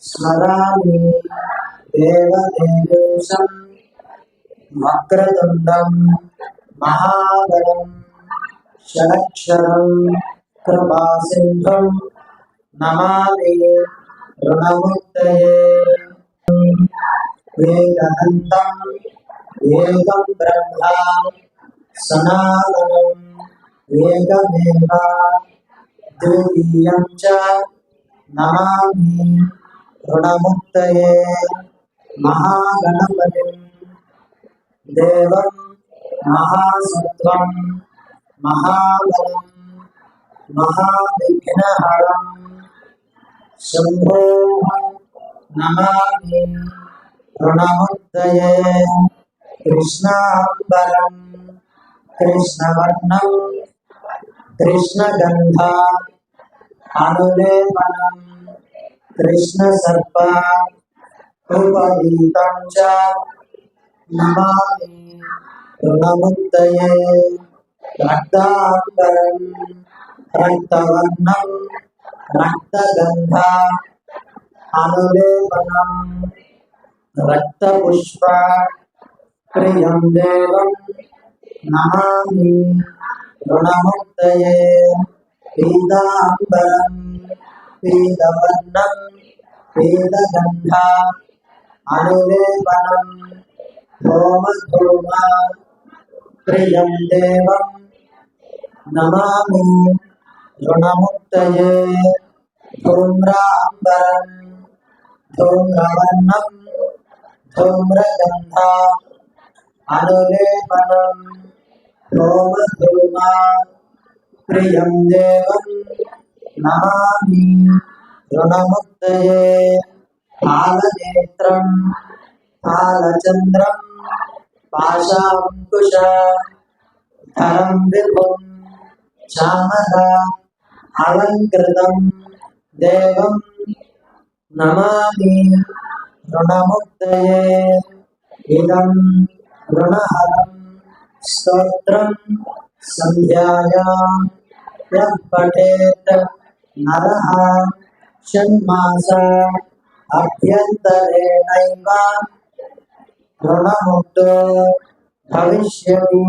स्मरामि देवदेवेशं वक्रतुण्डं महाबलं षडक्षरं कृपासिन्धुं नमामि ऋणमुक्तये वेदनन्तं वेदं ब्रह्मा सनातनं वेदमेव द्वितीयं च नमामि ऋणमुक्तये महागणपतिं देवं महासत्त्वं महाबलं महाविघ्नहरं शम्भोः नमामि ऋणमुक्तये कृष्णाम्बरं कृष्णवर्णं कृष्णगन्धा अनुलेपनं कृष्णसर्प उपवीतं च नमामि ऋणमुक्तये रक्ताम्बरं रक्तवर्णं रक्तगन्धा अनुलेपनं रक्तपुष्प प्रियं देवं नमामि ऋणमुक्तये पीताम्बरं पीतवर्णं पीतगन्धा अनुलेपनं होमधूम प्रियं देवं नमामि ऋणमुक्तये धूम्राम्बरं धूम्रवर्णं धूम्रगन्धा अनुलेपनं होमधूम प्रियं देवं नमामि ऋणमुक्तये फालनेत्रं फालचन्द्रं पाशाङ्कुश धरं विभुं चामरा अलङ्कृतं देवं नमामि ऋणमुक्तये इदं ऋणहरं स्तोत्रं सन्ध्यायां यः पठेत् नरः षण्मास अभ्यन्तरेणैव ऋणमुक्तो भविष्यति।